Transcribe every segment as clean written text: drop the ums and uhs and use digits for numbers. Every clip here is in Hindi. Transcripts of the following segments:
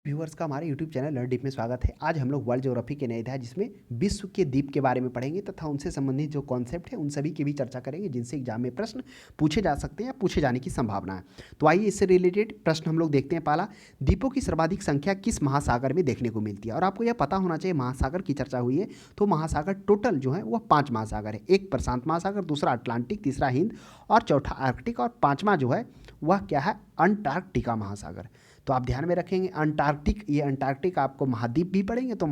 व्यूअर्स का हमारे यूट्यूब चैनल लर्न डीप में स्वागत है। आज हम लोग वर्ल्ड ज्योग्राफी के नए अध्याय जिसमें विश्व के द्वीप के बारे में पढ़ेंगे तथा उनसे संबंधित जो कॉन्सेप्ट है उन सभी की भी चर्चा करेंगे जिनसे एग्जाम में प्रश्न पूछे जा सकते हैं या पूछे जाने की संभावना है। तो आइए इससे रिलेटेड प्रश्न हम लोग देखते हैं। पहला, द्वीपों की सर्वाधिक संख्या किस महासागर में देखने को मिलती है? और आपको यह पता होना चाहिए महासागर की चर्चा हुई है तो महासागर टोटल जो है वह 5 महासागर है। एक प्रशांत महासागर, दूसरा अटलांटिक, तीसरा हिंद और चौथा आर्कटिक और पांचवा जो है वह क्या है, अंटार्कटिका महासागर। तो आप ध्यान में रखेंगे अंटार्कटिक, ये अंटार्कटिक आपको महाद्वीप भी पढ़ेंगे तो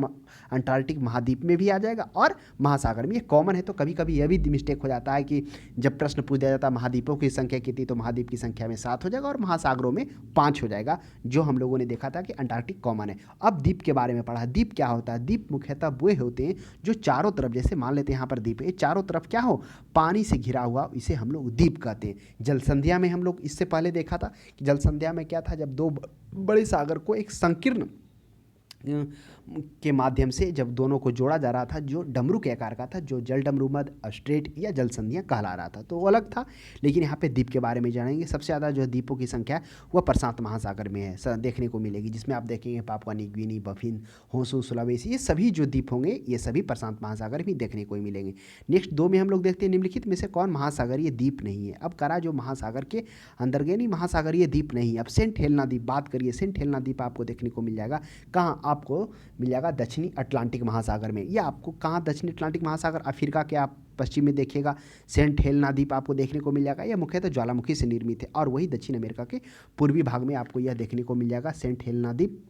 अंटार्कटिक महाद्वीप में भी आ जाएगा और महासागर में। ये कॉमन है तो कभी कभी यह भी मिस्टेक हो जाता है कि जब प्रश्न पूछ दिया जाता है महाद्वीपों की संख्या कितनी, तो महाद्वीप की संख्या में 7 हो जाएगा और महासागरों में 5 हो जाएगा, जो हम लोगों ने देखा था कि अंटार्कटिक कॉमन है। अब द्वीप के बारे में पढ़ा। द्वीप क्या होता है? द्वीप मुख्यतः वे होते हैं जो चारों तरफ, जैसे मान लेते हैं यहाँ पर द्वीप है, चारों तरफ क्या हो, पानी से घिरा हुआ, इसे हम लोग द्वीप कहते हैं। जल संध्या में हम लोग इससे पहले देखा था कि जल संध्या में क्या था, जब दो बड़े सागर को एक संकीर्ण के माध्यम से जब दोनों को जोड़ा जा रहा था, जो डमरू के आकार का था, जो जल डमरू मध्य, स्ट्रेट या जल संधियाँ कहला रहा था, तो वो अलग था। लेकिन यहाँ पे द्वीप के बारे में जानेंगे। सबसे ज़्यादा जो द्वीपों की संख्या वह प्रशांत महासागर में है, देखने को मिलेगी, जिसमें आप देखेंगे Papua New Guinea, Baffin, Honshu, Sulawesi, ये सभी जो द्वीप होंगे ये सभी प्रशांत महासागर में देखने को मिलेंगे। नेक्स्ट 2 में हम लोग देखते हैं निम्नलिखित में से कौन महासागरीय द्वीप नहीं है? अब करा जो महासागर के अंदर गए नहीं, महासागरीय द्वीप नहीं है। अब सेंट हेलेना द्वीप बात करिए, सेंट हेलेना द्वीप आपको देखने को मिल जाएगा कहाँ, आपको मिल जाएगा दक्षिणी अटलांटिक महासागर में। या आपको कहाँ दक्षिणी अटलांटिक महासागर, अफ्रीका के आप पश्चिम में देखिएगा सेंट हेलेना द्वीप आपको देखने को मिल जाएगा। यह मुख्यतः ज्वालामुखी से निर्मित है और वही दक्षिण अमेरिका के पूर्वी भाग में आपको यह देखने को मिल जाएगा सेंट हेलेना द्वीप।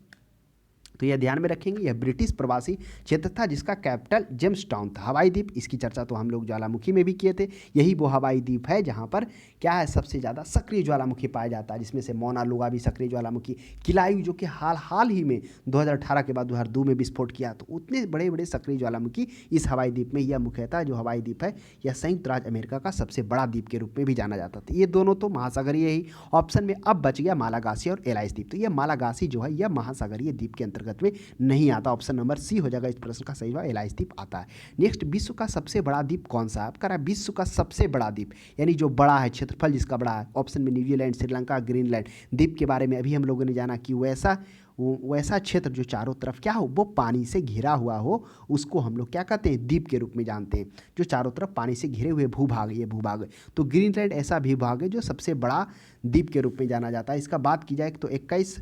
तो यह ध्यान में रखेंगे, यह ब्रिटिश प्रवासी क्षेत्र था जिसका कैपिटल जेम्सटाउन था। हवाई द्वीप, इसकी चर्चा तो हम लोग ज्वालामुखी में भी किए थे। यही वो हवाई द्वीप है जहाँ पर क्या है, सबसे ज़्यादा सक्रिय ज्वालामुखी पाया जाता है, जिसमें से मौना लोगा भी सक्रिय ज्वालामुखी, किलायू जो कि हाल ही में 2018 के बाद 2002 में विस्फोट किया, तो उतने बड़े बड़े सक्रिय ज्वालामुखी इस हवाई द्वीप में। यह मुख्यतः जो हवाई द्वीप है यह संयुक्त राज्य अमेरिका का सबसे बड़ा द्वीप के रूप में भी जाना जाता था। ये दोनों तो महासागरीय ही। ऑप्शन में अब बच गया मालागासी और एलाइस द्वीप। तो यह मालागासी जो है यह महासागरीय द्वीप के अंतर्गत में नहीं आता। ऑप्शन नंबर सी हो जाएगा इस प्रश्न का सही जवाब, एलाइस द्वीप आता है। नेक्स्ट, विश्व का सबसे बड़ा द्वीप कौन सा है? आपका विश्व का सबसे बड़ा द्वीप यानी जो बड़ा है, क्षेत्रफल जिसका बड़ा है। ऑप्शन में न्यूजीलैंड, श्रीलंका, ग्रीनलैंड। द्वीप के बारे में अभी हम लोगों ने जाना कि वैसा क्षेत्र जो चारों तरफ क्या हो, वो पानी से घिरा हुआ हो, उसको हम लोग क्या कहते हैं, द्वीप के रूप में जानते हैं। जो चारों तरफ पानी से घिरे हुए भूभाग, ये भूभाग है। तो ग्रीनलैंड ऐसा भूभाग है जो सबसे बड़ा द्वीप के रूप में जाना जाता है। इसका बात की जाए तो 21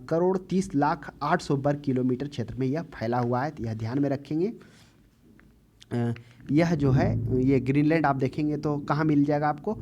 करोड़ 30 लाख 800 वर्ग किलोमीटर क्षेत्र में यह फैला हुआ है। यह ध्यान में रखेंगे। यह जो है ये ग्रीनलैंड आप देखेंगे तो कहाँ मिल जाएगा आपको,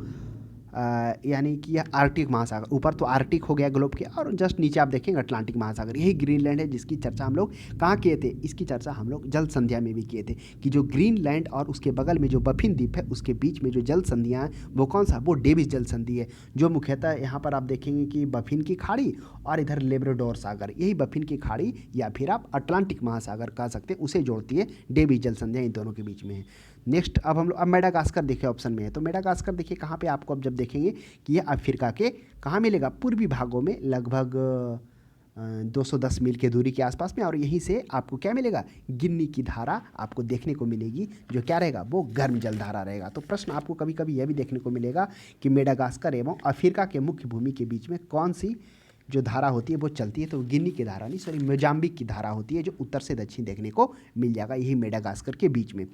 यानी कि यह आर्कटिक महासागर, ऊपर तो आर्कटिक हो गया ग्लोब के, और जस्ट नीचे आप देखेंगे अटलांटिक महासागर। यही ग्रीनलैंड है जिसकी चर्चा हम लोग कहाँ किए थे, इसकी चर्चा हम लोग जल संधिया में भी किए थे कि जो ग्रीनलैंड और उसके बगल में जो बफिन द्वीप है उसके बीच में जो जल संधियाँ हैं वो कौन सा, वो डेविस जल संधि है, जो मुख्यतः यहाँ पर आप देखेंगे कि बफिन की खाड़ी और इधर लेब्राडोर सागर, यही बफिन की खाड़ी या फिर आप अटलांटिक महासागर कह सकते हैं, उसे जोड़ती है डेविस जल संधियाँ, इन दोनों के बीच में है। नेक्स्ट अब हम लोग अब मेडागास्कर देखिए ऑप्शन में है, तो मेडागास्कर देखिए कहाँ पे आपको अब जब देखेंगे कि यह अफ्रीका के कहाँ मिलेगा, पूर्वी भागों में लगभग 210 मील के दूरी के आसपास में, और यहीं से आपको क्या मिलेगा, गिन्नी की धारा आपको देखने को मिलेगी, जो क्या रहेगा, वो गर्म जल धारा रहेगा। तो प्रश्न आपको कभी कभी यह भी देखने को मिलेगा कि मेडागास्कर एवं अफ्रीका के मुख्य भूमि के बीच में कौन सी जो धारा होती है वो चलती है, तो गिनी की धारा नहीं, सॉरी, मोजाम्बिक की धारा होती है, जो उत्तर से दक्षिण देखने को मिल जाएगा, यही मेडागास्कर के बीच में।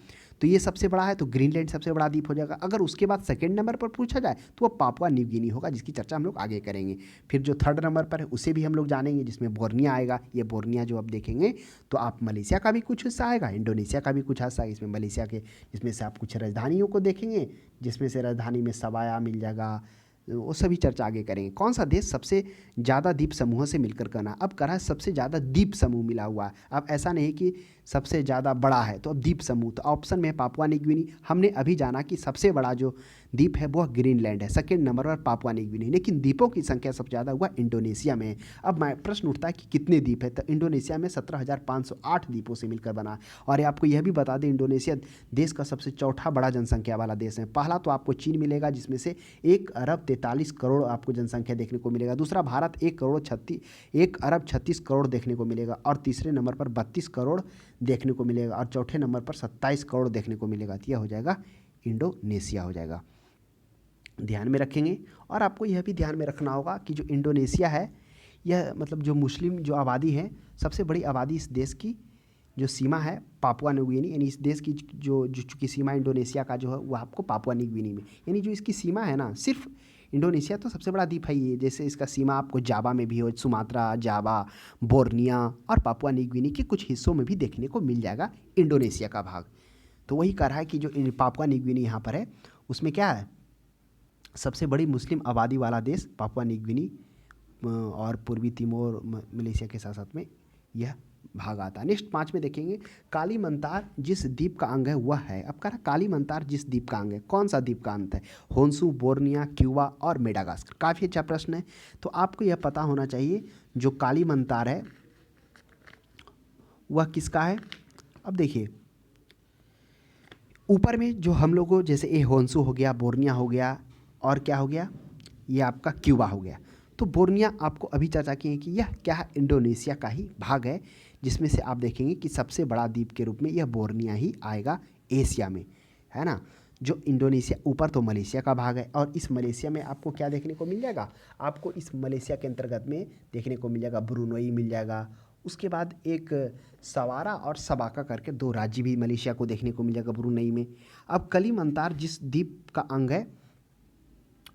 तो ये सबसे बड़ा है, तो ग्रीनलैंड सबसे बड़ा द्वीप हो जाएगा। अगर उसके बाद सेकंड नंबर पर पूछा जाए तो वो पापुआ न्यू गिनी होगा, जिसकी चर्चा हम लोग आगे करेंगे। फिर जो थर्ड नंबर पर है उसे भी हम लोग जानेंगे, जिसमें बोर्निया आएगा। ये बोर्निया जो आप देखेंगे तो आप मलेशिया का भी कुछ हिस्सा आएगा, इंडोनेशिया का भी कुछ हिस्सा है इसमें, मलेशिया के, जिसमें से आप कुछ राजधानियों को देखेंगे, जिसमें से राजधानी में सवाया मिल जाएगा, वो सभी चर्चा आगे करेंगे। कौन सा देश सबसे ज़्यादा द्वीप समूहों से मिलकर करना, अब करा है सबसे ज़्यादा द्वीप समूह मिला हुआ है। अब ऐसा नहीं कि सबसे ज़्यादा बड़ा है, तो अब द्वीप समूह, तो ऑप्शन में पापुआ न्यू गिनी। हमने अभी जाना कि सबसे बड़ा जो द्वीप है वह ग्रीनलैंड है, सेकंड नंबर पर पापुआ न्यू गिनी, लेकिन द्वीपों की संख्या सबसे ज़्यादा हुआ इंडोनेशिया में है। अब प्रश्न उठता है कि कितने द्वीप है, तो इंडोनेशिया में 17,508 द्वीपों से मिलकर बना। और आपको यह भी बता दें इंडोनेशिया देश का सबसे चौथा बड़ा जनसंख्या वाला देश है। पहला तो आपको चीन मिलेगा, जिसमें से 1 अरब 43 करोड़ आपको जनसंख्या देखने को मिलेगा। दूसरा भारत 1 अरब 36 करोड़ देखने को मिलेगा, और तीसरे नंबर पर 32 करोड़ देखने को मिलेगा, और चौथे नंबर पर 27 करोड़ देखने को मिलेगा। तो यह हो जाएगा इंडोनेशिया हो जाएगा, ध्यान में रखेंगे। और आपको यह भी ध्यान में रखना होगा कि जो इंडोनेशिया है यह मतलब जो मुस्लिम जो आबादी है, सबसे बड़ी आबादी इस देश की जो सीमा है पापुआ न्यू गिनी, यानी इस देश की जो जो चूँकि सीमा इंडोनेशिया का जो है वो आपको पापुआ न्यू गिनी में, यानी जो इसकी सीमा है ना, सिर्फ इंडोनेशिया तो सबसे बड़ा द्वीप है ये, जैसे इसका सीमा आपको जावा में भी हो, सुमात्रा, जावा, बोर्निया और पापुआ न्यू गिनी के कुछ हिस्सों में भी देखने को मिल जाएगा इंडोनेशिया का भाग। तो वही कह रहा है कि जो पापुआ न्यू गिनी यहाँ पर है उसमें क्या है, सबसे बड़ी मुस्लिम आबादी वाला देश पापुआ न्यू गिनी और पूर्वी तिमोर मलेशिया के साथ साथ में यह भाग आता है। नेक्स्ट 5 में देखेंगे, कालीमंतार जिस द्वीप का अंग है वह है। अब कह रहा कालीमंतार जिस द्वीप का अंग है, कौन सा द्वीप का अंत है? होन्सू, बोर्निया, क्यूबा और मेडागास्कर। काफ़ी अच्छा प्रश्न है। तो आपको यह पता होना चाहिए जो कालीमंतार है वह किसका है। अब देखिए ऊपर में जो हम लोगों जैसे ये होन्सू हो गया, बोर्निया हो गया और क्या हो गया, ये आपका क्यूबा हो गया। तो बोर्निया आपको अभी चर्चा की है कि यह क्या है, इंडोनेशिया का ही भाग है, जिसमें से आप देखेंगे कि सबसे बड़ा द्वीप के रूप में यह बोर्निया ही आएगा एशिया में, है ना। जो इंडोनेशिया ऊपर तो मलेशिया का भाग है, और इस मलेशिया में आपको क्या देखने को मिल जाएगा, आपको इस मलेशिया के अंतर्गत में देखने को मिल जाएगा ब्रुनई मिल जाएगा। उसके बाद एक सवारा और सबाका करके 2 राज्य भी मलेशिया को देखने को मिल जाएगा ब्रुनई में। अब कालीमंतार जिस द्वीप का अंग है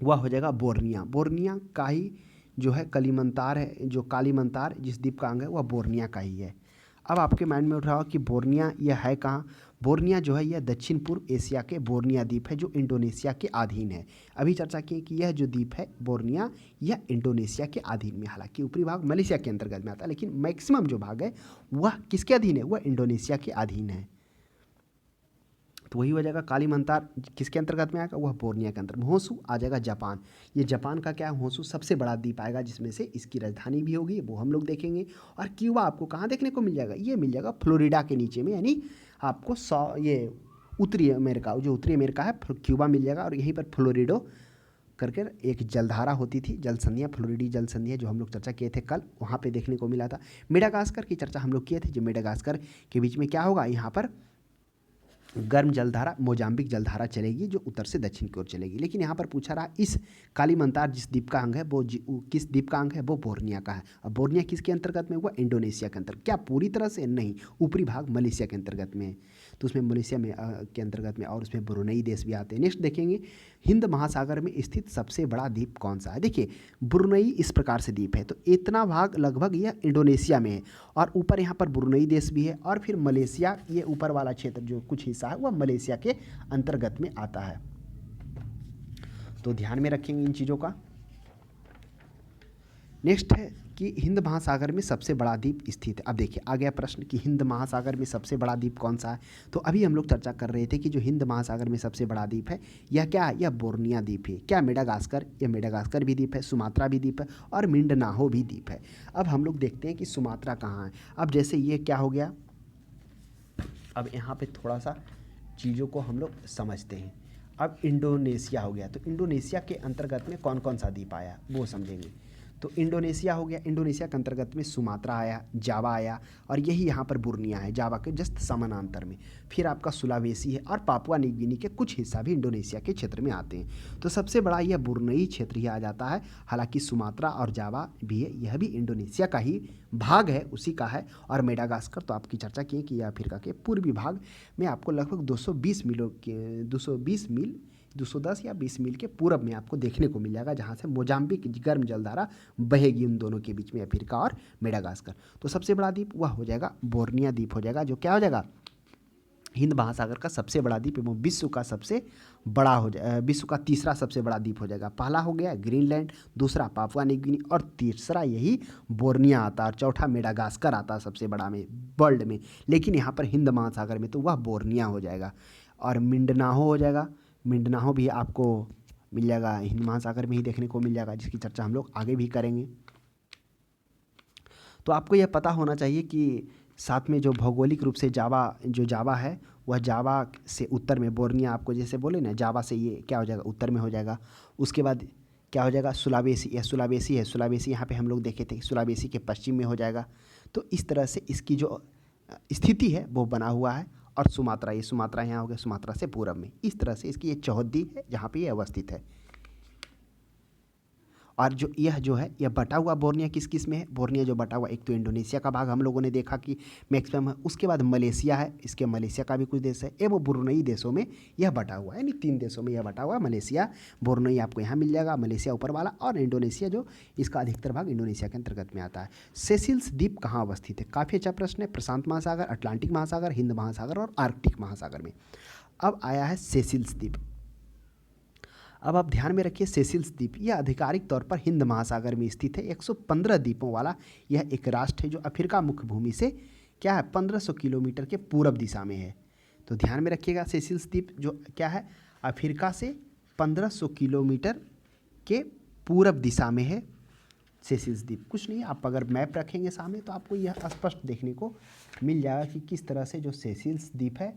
वह हो जाएगा बोर्निया। बोर्निया का ही जो है कालीमंतार है, जो कालीमंतार जिस द्वीप का अंग है वह बोर्निया का ही है। अब आपके माइंड में उठ रहा हो कि बोर्निया यह है कहाँ। बोर्निया जो है यह दक्षिण पूर्व एशिया के बोर्निया द्वीप है जो इंडोनेशिया के अधीन है। अभी चर्चा की कि यह जो द्वीप है बोर्निया यह इंडोनेशिया के अधीन में, हालांकि ऊपरी भाग मलेशिया के अंतर्गत में आता है, लेकिन मैक्सिमम जो भाग है वह किसके अधीन है, वह इंडोनेशिया के अधीन है। तो वही हो जाएगा कालीमंतार किसके अंतर्गत में आएगा, वह बोर्निया के अंतर्गत। होन्सू आ जाएगा जापान। ये जापान का क्या है, होन्सू सबसे बड़ा द्वीप आएगा जिसमें से इसकी राजधानी भी होगी, वो हम लोग देखेंगे। और क्यूबा आपको कहाँ देखने को मिल जाएगा, ये मिल जाएगा फ्लोरिडा के नीचे में, यानी आपको ये उत्तरी अमेरिका, जो उत्तरी अमेरिका है क्यूबा मिल जाएगा। और यहीं पर फ्लोरिडो करके एक जलधारा होती थी, जल संधियाँ, फ्लोरिडी जल संधियाँ, जो हम लोग चर्चा किए थे कल, वहाँ पे देखने को मिला था। मेडागास्कर की चर्चा हम लोग किए थे, जो मेडागास्कर के बीच में क्या होगा, यहाँ पर गर्म जलधारा मोजाम्बिक जलधारा चलेगी जो उत्तर से दक्षिण की ओर चलेगी। लेकिन यहाँ पर पूछा रहा इस कालीमंतार जिस द्वीप का अंग है वो किस द्वीप का अंग है, वो बोर्निया का है। और बोर्निया किसके अंतर्गत में हुआ, इंडोनेशिया के अंतर्गत। क्या पूरी तरह से नहीं, ऊपरी भाग मलेशिया के अंतर्गत में है, तो उसमें मलेशिया में के अंतर्गत में, और उसमें ब्रुनई देश भी आते हैं। नेक्स्ट देखेंगे, हिंद महासागर में स्थित सबसे बड़ा द्वीप कौन सा है। देखिए ब्रुनई इस प्रकार से द्वीप है, तो इतना भाग लगभग यह इंडोनेशिया में है, और ऊपर यहाँ पर ब्रुनई देश भी है, और फिर मलेशिया, ये ऊपर वाला क्षेत्र जो कुछ हिस्सा है वह मलेशिया के अंतर्गत में आता है। तो ध्यान में रखेंगे इन चीज़ों का। नेक्स्ट है कि हिंद महासागर में सबसे बड़ा द्वीप स्थित है। अब देखिए आ गया प्रश्न कि हिंद महासागर में सबसे बड़ा द्वीप कौन सा है। तो अभी हम लोग चर्चा कर रहे थे कि जो हिंद महासागर में सबसे बड़ा द्वीप है यह क्या है, यह बोर्निया द्वीप है। क्या मेडागास्कर, यह मेडागास्कर भी द्वीप है, सुमात्रा भी द्वीप है, और मिंडनाहो भी द्वीप है। अब हम लोग देखते हैं कि सुमात्रा कहाँ है। अब जैसे ये क्या हो गया, अब यहाँ पे थोड़ा सा चीज़ों को हम लोग समझते हैं। अब इंडोनेशिया हो गया, तो इंडोनेशिया के अंतर्गत में कौन कौन सा द्वीप आया वो समझेंगे। तो इंडोनेशिया हो गया, इंडोनेशिया के अंतर्गत में सुमात्रा आया, जावा आया, और यही यहाँ पर बुर्निया है, जावा के जस्ट समानांतर में। फिर आपका सुलावेसी है, और पापुआ न्यू गिनी के कुछ हिस्सा भी इंडोनेशिया के क्षेत्र में आते हैं। तो सबसे बड़ा यह बुर्नई क्षेत्र ही आ जाता है। हालांकि सुमात्रा और जावा भी है, यह भी इंडोनेशिया का ही भाग है, उसी का है। और मेडागास्कर तो आपकी चर्चा की कि यह अफ्रीका के पूर्वी भाग में आपको लगभग 220 मीलों के 220 मील 210 या 20 मील के पूरब में आपको देखने को मिल जाएगा, जहाँ से मोजाम्बिक गर्म जलधारा बहेगी उन दोनों के बीच में, अफ्रीका और मेडागास्कर। तो सबसे बड़ा द्वीप वह हो जाएगा बोर्निया द्वीप हो जाएगा, जो क्या हो जाएगा, हिंद महासागर का सबसे बड़ा द्वीप एवं विश्व का सबसे बड़ा हो जाए, विश्व का तीसरा सबसे बड़ा द्वीप हो जाएगा। पहला हो गया ग्रीनलैंड, दूसरा पापुआ न्यू गिनी, और तीसरा यही बोर्निया आता है, और चौथा मेडागास्कर आता है सबसे बड़ा में वर्ल्ड में। लेकिन यहाँ पर हिंद महासागर में तो वह बोर्निया हो जाएगा। और मिंडनाहो हो जाएगा, मिंडनाहो भी आपको मिल जाएगा, हिंद महासागर में ही देखने को मिल जाएगा, जिसकी चर्चा हम लोग आगे भी करेंगे। तो आपको यह पता होना चाहिए कि साथ में जो भौगोलिक रूप से जावा है वह जावा से उत्तर में, बोर्निया आपको जैसे बोले ना, जावा से ये क्या हो जाएगा, उत्तर में हो जाएगा। उसके बाद क्या हो जाएगा, सुलावेसी, यह सुलावेसी है, सुलावेसी यहाँ पे हम लोग देखे थे, सुलावेसी के पश्चिम में हो जाएगा। तो इस तरह से इसकी जो स्थिति है वो बना हुआ है। और सुमात्रा, ये सुमात्रा यहाँ हो गया, सुमात्रा से पूरब में, इस तरह से इसकी ये चौहद्दी है जहाँ पे ये अवस्थित है। और जो यह जो है यह बटा हुआ बोर्निया किस किस में है, बोर्निया जो बटा हुआ एक तो इंडोनेशिया का भाग हम लोगों ने देखा कि मैक्सिमम है, उसके बाद मलेशिया है, इसके मलेशिया का भी कुछ देश है, एवं ब्रुनई देशों में यह बटा हुआ है, यानी 3 देशों में यह बटा हुआ है। मलेशिया, ब्रुनई आपको यहाँ मिल जाएगा, मलेशिया ऊपर वाला, और इंडोनेशिया जो इसका अधिकतर भाग इंडोनेशिया के अंतर्गत में आता है। सेसिल्स द्वीप कहाँ अवस्थित है, काफ़ी अच्छा प्रश्न है। प्रशांत महासागर, अटलांटिक महासागर, हिंद महासागर और आर्कटिक महासागर में। अब आया है सेसिल्स द्वीप। अब आप ध्यान में रखिए, सेसिल्स द्वीप यह आधिकारिक तौर पर हिंद महासागर में स्थित है। 115 द्वीपों वाला यह एक राष्ट्र है जो अफ्रीका मुख्य भूमि से क्या है 1500 किलोमीटर के पूर्व दिशा में है। तो ध्यान में रखिएगा, सेसिल्स द्वीप जो क्या है अफ्रीका से 1500 किलोमीटर के पूर्व दिशा में है सेसिल्स द्वीप। कुछ नहीं, आप अगर मैप रखेंगे सामने तो आपको यह स्पष्ट देखने को मिल जाएगा कि किस तरह से जो सेसिल्स द्वीप है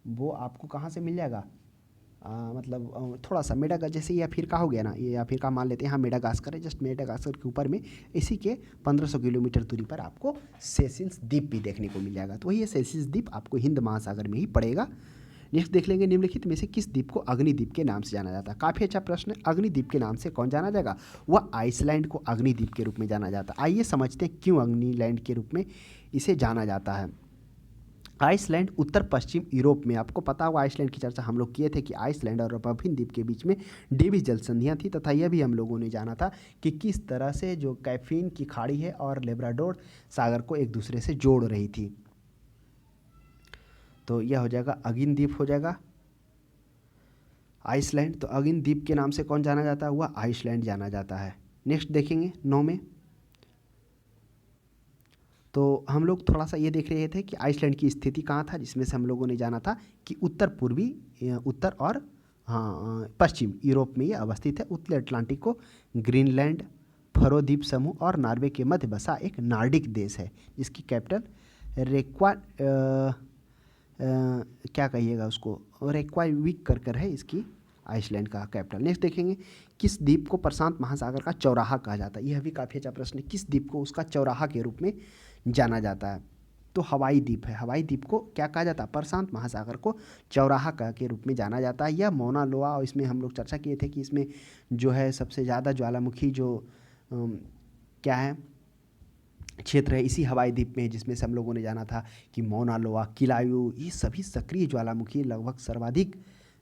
वो आपको कहाँ से मिल जाएगा। मतलब थोड़ा सा मेडागास्कर, जैसे ये अफ्रीका हो गया ना, ये अफ्रीका मान लेते हैं, यहाँ मेडागास्कर है, जस्ट मेडागास्कर के ऊपर में इसी के 1500 किलोमीटर दूरी पर आपको सेसिल्स द्वीप भी देखने को मिल जाएगा। तो वही ये सेसिल्स द्वीप आपको हिंद महासागर में ही पड़ेगा। नेक्स्ट देख लेंगे, निम्नलिखित में से किस द्वीप को अग्निद्वीप के नाम से जाना जाता है। काफ़ी अच्छा प्रश्न है। अग्निद्वीप के नाम से कौन जाना जाएगा, वह आइसलैंड को अग्निद्वीप के रूप में जाना जाता है। आइए समझते हैं क्यों अग्निलैंड के रूप में इसे जाना जाता है। आइसलैंड उत्तर पश्चिम यूरोप में, आपको पता होगा आइसलैंड की चर्चा हम लोग किए थे कि आइसलैंड और बाफिन द्वीप के बीच में डेविस जल संधियाँ थी, तथा यह भी हम लोगों ने जाना था कि किस तरह से जो कैफीन की खाड़ी है और लेब्राडोर सागर को एक दूसरे से जोड़ रही थी। तो यह हो जाएगा अगिन द्वीप हो जाएगा आइसलैंड। तो अगिन द्वीप के नाम से कौन जाना जाता है, वह आइसलैंड जाना जाता है। नेक्स्ट देखेंगे 9 में, तो हम लोग थोड़ा सा ये देख रहे थे कि आइसलैंड की स्थिति कहाँ था, जिसमें से हम लोगों ने जाना था कि उत्तर और पश्चिम यूरोप में ये अवस्थित है। उत्तरी अटलांटिक को ग्रीनलैंड, फरो द्वीप समूह और नॉर्वे के मध्य बसा एक नार्डिक देश है, जिसकी कैपिटल क्या कहिएगा उसको, रेक्वाविक कर है इसकी आइसलैंड का कैपिटल। नेक्स्ट देखेंगे, किस द्वीप को प्रशांत महासागर का चौराहा कहा जाता है। यह भी काफ़ी अच्छा प्रश्न है। किस द्वीप को उसका चौराहा के रूप में जाना जाता है, तो हवाई द्वीप है। हवाई द्वीप को क्या कहा जाता है, प्रशांत महासागर को चौराहा के रूप में जाना जाता है। यह मौना लोआ, और इसमें हम लोग चर्चा किए थे कि इसमें जो है सबसे ज़्यादा ज्वालामुखी जो क्या है क्षेत्र है इसी हवाई द्वीप में, जिसमें से हम लोगों ने जाना था कि मौना लोआ, किलायू, ये सभी सक्रिय ज्वालामुखी लगभग सर्वाधिक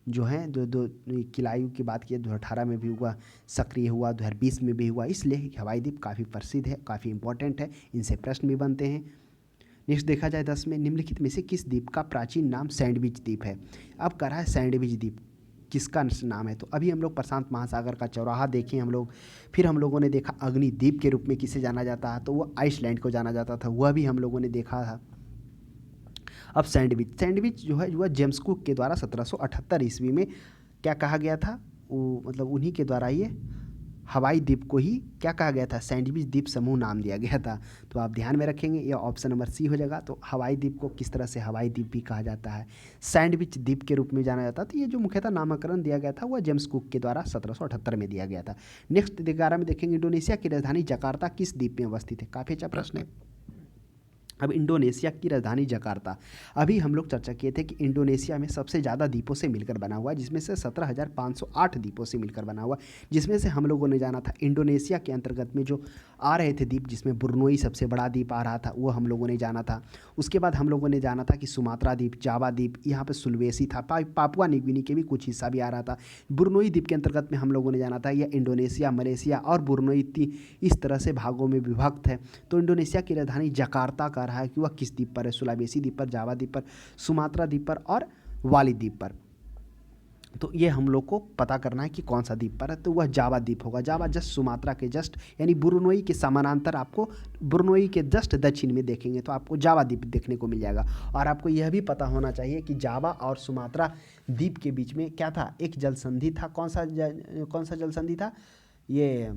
जो है दो किलायू की बात की 2018 में भी हुआ, सक्रिय हुआ 2020 में भी हुआ, इसलिए हवाई द्वीप काफ़ी प्रसिद्ध है, काफ़ी इंपॉर्टेंट है, इनसे प्रश्न भी बनते हैं। नेक्स्ट देखा जाए 10 में, निम्नलिखित में से किस द्वीप का प्राचीन नाम सैंडविच द्वीप है। अब कह रहा है सैंडविच द्वीप किसका नाम है, तो अभी हम लोग प्रशांत महासागर का चौराहा देखें हम लोग, फिर हम लोगों ने देखा अग्निद्वीप के रूप में किसे जाना जाता है, तो वो आइसलैंड को जाना जाता था, वह भी हम लोगों ने देखा था। अब सैंडविच जो है वह जेम्स कुक के द्वारा 1778 ईस्वी में क्या कहा गया था, वो मतलब उन्हीं के द्वारा ये हवाई द्वीप को ही क्या कहा गया था, सैंडविच द्वीप समूह नाम दिया गया था। तो आप ध्यान में रखेंगे, यह ऑप्शन नंबर सी हो जाएगा। तो हवाई द्वीप को किस तरह से हवाई द्वीप भी कहा जाता है, सैंडविच द्वीप के रूप में जाना जाता है। तो ये जो मुख्यतः नामकरण दिया गया था वह जेम्स कुक के द्वारा 1778 में दिया गया था। नेक्स्ट 11 में देखेंगे, इंडोनेशिया की राजधानी जकार्ता किस द्वीप में अवस्थित है। काफ़ी अच्छा प्रश्न है। अब इंडोनेशिया की राजधानी जकार्ता, अभी हम लोग चर्चा किए थे कि इंडोनेशिया में सबसे ज़्यादा द्वीपों से मिलकर बना हुआ है, जिसमें से 17,508 द्वीपों से मिलकर बना हुआ, जिसमें से हम लोगों ने जाना था इंडोनेशिया के अंतर्गत में जो आ रहे थे द्वीप, जिसमें बुर्नोई सबसे बड़ा द्वीप आ रहा था, वो हम लोगों ने जाना था। उसके बाद हम लोगों ने जाना था कि सुमात्रा द्वीप, जावा द्वीप, यहाँ पर सुलवेसी था, पापुआ न्यू गिनी के भी कुछ हिस्सा भी आ रहा था। बुर्नोई द्वीप के अंतर्गत में हम लोगों ने जाना था यह इंडोनेशिया, मलेशिया और बुर्नोई इस तरह से भागों में विभक्त है। तो इंडोनेशिया की राजधानी जकार्ता का रहा है कि वह किस द्वीप पर है, सुलावेसी द्वीप पर, जावा द्वीप पर, सुमात्रा द्वीप पर और वाली द्वीप पर। तो ये हम लोग को पता करना है कि कौन सा द्वीप पर है, तो वह जावा द्वीप होगा। जावा जस्ट सुमात्रा के जस्ट यानी बुर्नोई के समानांतर, आपको बुर्नोई के जस्ट दक्षिण में देखेंगे तो आपको जावा द्वीप देखने को मिल जाएगा। और आपको यह भी पता होना चाहिए कि जावा और सुमात्रा द्वीप के बीच में क्या था, एक जल संधि था। कौन सा जल संधि था, ये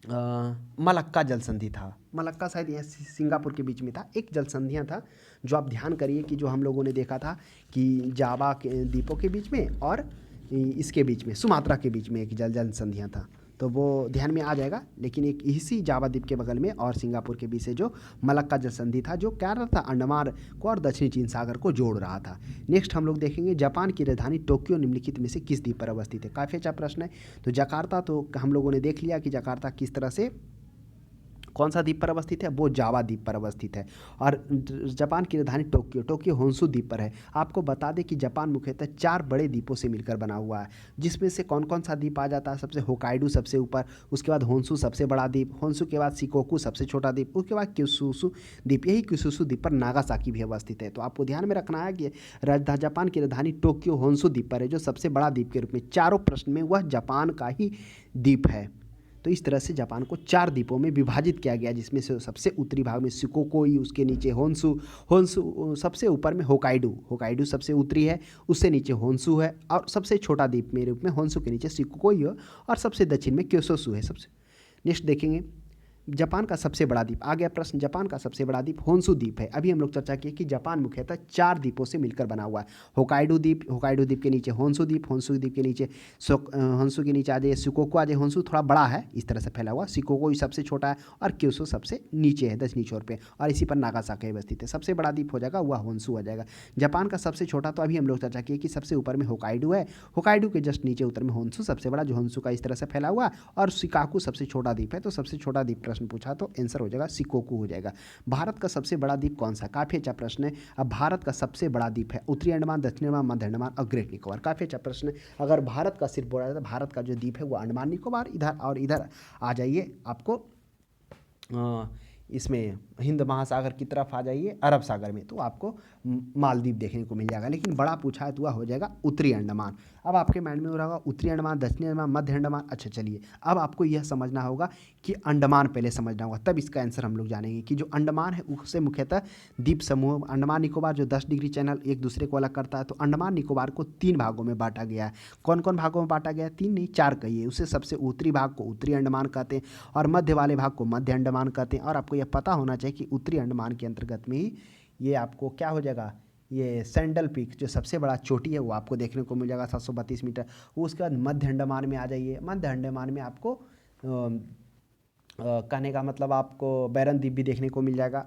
मलक्का जल संधि था। मलक्का शायद यहाँ सिंगापुर के बीच में था, एक जल संधियाँ था जो आप ध्यान करिए कि जो हम लोगों ने देखा था कि जावा के द्वीपों के बीच में और इसके बीच में सुमात्रा के बीच में एक जल संधियाँ था। तो वो ध्यान में आ जाएगा। लेकिन एक इसी जावा द्वीप के बगल में और सिंगापुर के बीच से जो मलक्का जल संधि था, जो क्या रहा था, अंडमान को और दक्षिणी चीन सागर को जोड़ रहा था। नेक्स्ट हम लोग देखेंगे जापान की राजधानी टोक्यो निम्नलिखित में से किस द्वीप पर अवस्थित है। काफ़ी अच्छा प्रश्न है। तो जकार्ता तो हम लोगों ने देख लिया कि जकार्ता किस तरह से कौन सा द्वीप पर अवस्थित है, वो जावा द्वीप पर अवस्थित है। और जापान की राजधानी टोक्यो, टोक्यो होन्शु द्वीप पर है। आपको बता दें कि जापान मुख्यतः 4 बड़े द्वीपों से मिलकर बना हुआ है, जिसमें से कौन कौन सा द्वीप आ जाता है। सबसे होकाइडो सबसे ऊपर, उसके बाद होन्शु सबसे बड़ा द्वीप, होन्शु के बाद शिकोकू सबसे छोटा द्वीप, उसके बाद क्यूशुशु द्वीप। यही क्यूशुशु द्वीप पर नागासाकी भी अवस्थित है। तो आपको ध्यान में रखना है कि जापान की राजधानी टोक्यो होन्शु द्वीप पर है, जो सबसे बड़ा द्वीप के रूप में चारों प्रश्न में वह जापान का ही द्वीप है। तो इस तरह से जापान को 4 द्वीपों में विभाजित किया गया, जिसमें से सबसे उत्तरी भाग में शिकोकोई, उसके नीचे होन्शु, होन्शु सबसे ऊपर में होकाइडो, होकाइडो सबसे उत्तरी है, उससे नीचे होन्शु है, और सबसे छोटा द्वीप में रूप में होन्शु के नीचे शिकोकोई है, और सबसे दक्षिण में क्योसोसु है। सबसे नेक्स्ट देखेंगे जापान का सबसे बड़ा द्वीप। आ गया प्रश्न, जापान का सबसे बड़ा द्वीप होन्शु द्वीप है। अभी हम लोग चर्चा किए कि जापान मुख्यतः 4 द्वीपों से मिलकर बना हुआ है। होकाइडो द्वीप, होकाइडो द्वीप के नीचे होन्शु द्वीप, होन्शु द्वीप के नीचे होन्शु के नीचे आ जाइए शिकोको आ जाए। होन्शु थोड़ा बड़ा है, इस तरह से फैला हुआ, शिकोको सबसे छोटा है, और क्योसो सबसे नीचे है दक्षिणी छोर पे, और इसी पर नागासाकी अवस्थित है। सबसे बड़ा द्वीप हो जाएगा वह होन्शु आ जाएगा। जापान का सबसे छोटा, तो अभी हम लोग चर्चा किए कि सबसे ऊपर में होकाइडो है, होकाइडो के जस्ट नीचे उत्तर में होन्शु सबसे बड़ा, जो होन्शु का इस तरह से फैला हुआ, और शिकाकू सबसे छोटा द्वीप है। तो सबसे छोटा द्वीप प्रश्न पूछा तो आंसर हो जाएगा शिकोकू हो जाएगा। भारत का सबसे बड़ा द्वीप कौन सा, काफी अच्छा प्रश्न है। अब भारत का सबसे बड़ा द्वीप है उत्तरी अंडमान, दक्षिणी अंडमान, मध्य अंडमान और ग्रेट निकोबार। काफी अच्छा प्रश्न है। अगर भारत का सिर्फ बोला जाए तो भारत का जो द्वीप है वो अंडमान निकोबार, इधर और इधर आ जाइए आपको इसमें हिंद महासागर की तरफ आ जाइए अरब सागर में, तो आपको मालदीव देखने को मिल जाएगा। लेकिन बड़ा पूछा है तो वह हो जाएगा उत्तरी अंडमान। अब आपके माइंड में हो रहा होगा उत्तरी अंडमान, दक्षिणी अंडमान, मध्य अंडमान। अच्छा चलिए, अब आपको यह समझना होगा कि अंडमान पहले समझना होगा, तब इसका आंसर हम लोग जानेंगे। कि जो अंडमान है उससे मुख्यतः द्वीप समूह अंडमान निकोबार जो 10 डिग्री चैनल एक दूसरे को अलग करता है। तो अंडमान निकोबार को 3 भागों में बांटा गया है। कौन कौन भागों में बांटा गया है, 3 नहीं 4 कहिए। उससे सबसे उत्तरी भाग को उत्तरी अंडमान कहते हैं, और मध्य वाले भाग को मध्य अंडमान कहते हैं। और आपको यह पता होना चाहिए कि उत्तरी अंडमान के अंतर्गत में ही ये आपको क्या हो जाएगा, ये सैंडल पीक जो सबसे बड़ा चोटी है वो आपको देखने को मिल जाएगा 732 मीटर। उसके बाद मध्य अंडमान में आ जाइए। मध्य अंडमान में आपको कहने का मतलब आपको बैरन द्वीप भी देखने को मिल जाएगा।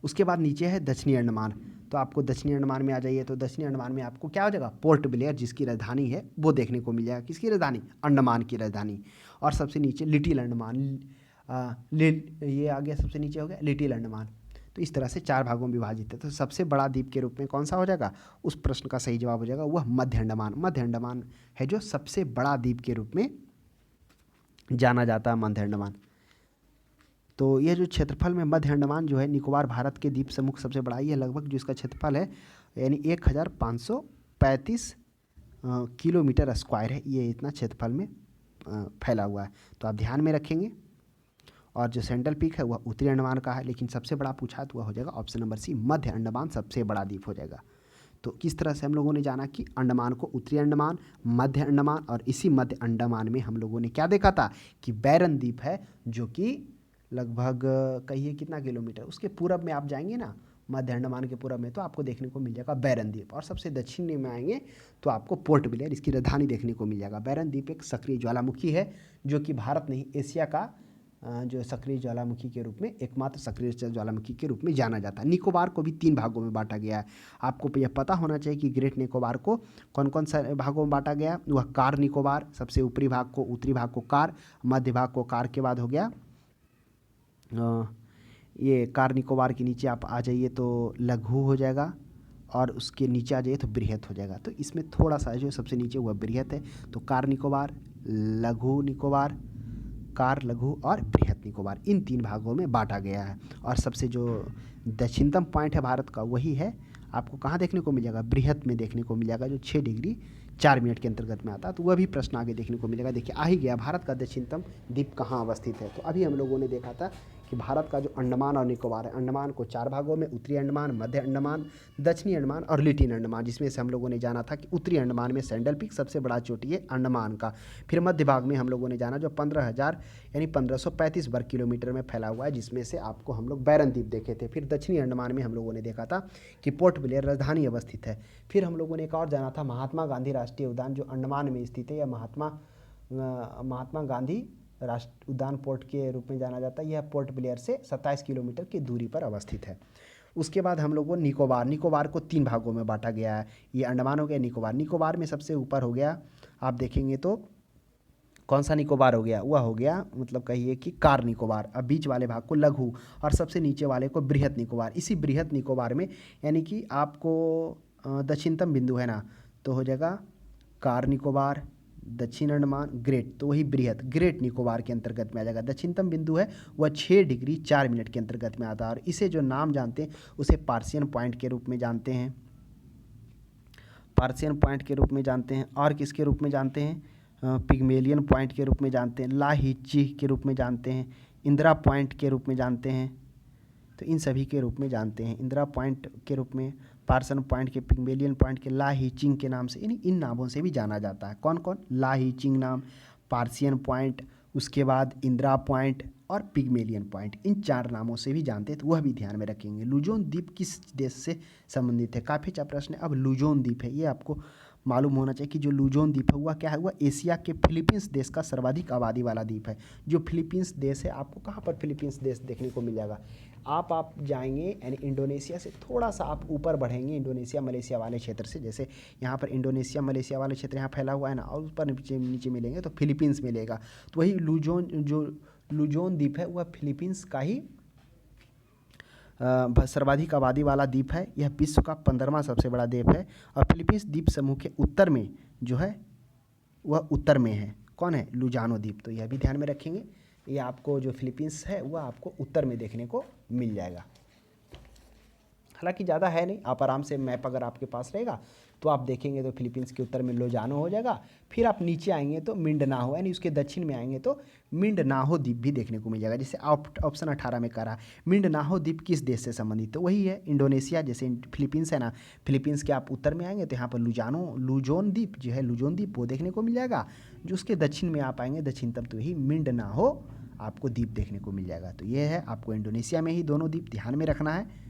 उसके बाद नीचे है दक्षिणी अंडमान, तो आपको दक्षिणी अंडमान में आ जाइए। तो दक्षिणी अंडमान में आपको क्या हो जाएगा, पोर्ट ब्लेयर जिसकी राजधानी है वो देखने को मिल जाएगा। किसकी राजधानी, अंडमान की राजधानी। और सबसे नीचे लिटिल अंडमान, ये आ गया सबसे नीचे हो गया लिटिल अंडमान। तो इस तरह से 4 भागों में विभाजित है। तो सबसे बड़ा द्वीप के रूप में कौन सा हो जाएगा, उस प्रश्न का सही जवाब हो जाएगा वह मध्य अंडमान। मध्य अंडमान है जो सबसे बड़ा द्वीप के रूप में जाना जाता है, मध्य अंडमान। तो ये जो क्षेत्रफल में मध्य अंडमान जो है निकोबार भारत के द्वीप समूह सबसे बड़ा ही है। लगभग जो इसका क्षेत्रफल है यानी 1535 किलोमीटर स्क्वायर है, ये इतना क्षेत्रफल में फैला हुआ है। तो आप ध्यान में रखेंगे। और जो सेंट्रल पीक है वह उत्तरी अंडमान का है, लेकिन सबसे बड़ा पूछा तो वह हो जाएगा ऑप्शन नंबर सी, मध्य अंडमान सबसे बड़ा द्वीप हो जाएगा। तो किस तरह से हम लोगों ने जाना कि अंडमान को उत्तरी अंडमान, मध्य अंडमान, और इसी मध्य अंडमान में हम लोगों ने क्या देखा था कि बैरन द्वीप है, जो कि लगभग कहिए कितना किलोमीटर, उसके पूरब में आप जाएंगे ना, मध्य अंडमान के पूरब में, तो आपको देखने को मिल जाएगा बैरन द्वीप। और सबसे दक्षिण में आएंगे तो आपको पोर्ट ब्लेयर, इसकी राजधानी देखने को मिल जाएगा। बैरन द्वीप एक सक्रिय ज्वालामुखी है, जो कि भारत नहीं एशिया का जो सक्रिय ज्वालामुखी के रूप में एकमात्र सक्रिय ज्वालामुखी के रूप में जाना जाता है। निकोबार को भी 3 भागों में बांटा गया है। आपको यह पता होना चाहिए कि ग्रेट निकोबार को कौन कौन सा भागों में बांटा गया। वह कार निकोबार, सबसे ऊपरी भाग को, उत्तरी भाग को कार, मध्य भाग को कार के बाद हो गया ये कार निकोबार के नीचे आप आ जाइए तो लघु हो जाएगा, और उसके नीचे आ जाइए तो बृहत हो जाएगा। तो इसमें थोड़ा सा जो सबसे नीचे वह बृहत है। तो कार निकोबार, लघु निकोबार, कार, लघु और बृहत निकोबार, इन 3 भागों में बांटा गया है। और सबसे जो दक्षिणतम पॉइंट है भारत का वही है, आपको कहाँ देखने को मिल जाएगा, बृहत में देखने को मिल जाएगा, जो 6 डिग्री 4 मिनट के अंतर्गत में आता है। तो वह भी प्रश्न आगे देखने को मिलेगा। देखिए आ ही गया, भारत का दक्षिणतम द्वीप कहाँ अवस्थित है। तो अभी हम लोगों ने देखा था कि भारत का जो अंडमान और निकोबार है, अंडमान को 4 भागों में, उत्तरी अंडमान, मध्य अंडमान, दक्षिणी अंडमान और लिटिल अंडमान, जिसमें से हम लोगों ने जाना था कि उत्तरी अंडमान में सैंडल पीक सबसे बड़ा चोटी है अंडमान का। फिर मध्य भाग में हम लोगों ने जाना जो 15,000 यानी 1535 वर्ग किलोमीटर में फैला हुआ है, जिसमें से आपको हम लोग बैरन द्वीप देखे थे। फिर दक्षिणी अंडमान में हम लोगों ने देखा था कि पोर्ट ब्लेयर राजधानी अवस्थित है। फिर हम लोगों ने एक और जाना था महात्मा गांधी राष्ट्रीय उद्यान, जो अंडमान में स्थित है। या महात्मा महात्मा गांधी राष्ट्रीय उद्यान पोर्ट के रूप में जाना जाता है। यह पोर्ट ब्लेयर से 27 किलोमीटर की दूरी पर अवस्थित है। उसके बाद हम लोग को निकोबार को 3 भागों में बांटा गया है। ये अंडमान हो गया, निकोबार में सबसे ऊपर हो गया, आप देखेंगे तो कौन सा निकोबार हो गया, वह हो गया मतलब कहिए कि कार निकोबार। अब बीच वाले भाग को लघु और सबसे नीचे वाले को बृहत निकोबार। इसी बृहत निकोबार में यानी कि आपको दक्षिणतम बिंदु है ना, तो हो जाएगा कार निकोबार, दक्षिण अंडमान, ग्रेट, तो वही ग्रेट निकोबार के अंतर्गत में आ जाएगा। दक्षिणतम बिंदु है वह 6 डिग्री 4 मिनट के अंतर्गत में आता है। और इसे जो नाम जानते हैं उसे पार्शियन पॉइंट के रूप में जानते हैं, पार्शियन पॉइंट के रूप में जानते हैं। और किसके रूप में जानते हैं, पिग्मेलियन पॉइंट के रूप में जानते हैं, लाहीची के रूप में जानते हैं, इंदिरा पॉइंट के रूप में जानते हैं। तो इन सभी के रूप में जानते हैं, इंदिरा पॉइंट के रूप में, पार्सन पॉइंट के, पिग्मेलियन पॉइंट के, लाहीचिंग के नाम से, इन नामों से भी जाना जाता है। कौन कौन, लाहीचिंग नाम, पार्सियन पॉइंट, उसके बाद इंदिरा पॉइंट और पिग्मेलियन पॉइंट, इन 4 नामों से भी जानते हैं, तो वह भी ध्यान में रखेंगे। लुजोन द्वीप किस देश से संबंधित है, काफ़ी अच्छा प्रश्न है। अब लुजोन द्वीप है, ये आपको मालूम होना चाहिए कि जो लुजोन द्वीप है वह क्या है, वह एशिया के फिलीपींस देश का सर्वाधिक आबादी वाला द्वीप है। जो फिलीपींस देश है, आपको कहाँ पर फिलीपींस देश देखने को मिल जाएगा, आप जाएंगे यानी इंडोनेशिया से थोड़ा सा आप ऊपर बढ़ेंगे, इंडोनेशिया मलेशिया वाले क्षेत्र से, जैसे यहाँ पर इंडोनेशिया मलेशिया वाले क्षेत्र यहाँ फैला हुआ है ना, और ऊपर नीचे मिलेंगे तो फिलीपींस मिलेगा। तो वही लुजोन द्वीप है वह फिलीपींस का ही सर्वाधिक आबादी वाला द्वीप है। यह विश्व का 15वां सबसे बड़ा द्वीप है। और फिलीपींस द्वीप समूह के उत्तर में जो है वह उत्तर में है, कौन है, लुजानो द्वीप। तो यह भी ध्यान में रखेंगे, ये आपको जो फिलीपींस है वह आपको उत्तर में देखने को मिल जाएगा। हालांकि ज़्यादा है नहीं, आप आराम से मैप अगर आपके पास रहेगा तो आप देखेंगे तो फिलीपींस के उत्तर में लुजानो हो जाएगा। फिर आप नीचे आएंगे तो मिंडनाहो, यानी उसके दक्षिण में आएंगे तो मिंडनाहो द्वीप भी देखने को मिल जाएगा। जैसे ऑप्शन 18 में करा, मिंडनाहो द्वीप किस देश से संबंधित, तो वही है इंडोनेशिया। जैसे फिलीपींस है ना, फिलीपींस के आप उत्तर में आएंगे तो यहाँ पर लुजोन द्वीप जो है, लुजोन द्वीप वो देखने को मिल जाएगा। जो उसके दक्षिण में आप आएंगे दक्षिणतम, तो यही मिंडनाहो आपको द्वीप देखने को मिल जाएगा। तो ये है, आपको इंडोनेशिया में ही दोनों द्वीप ध्यान में रखना है।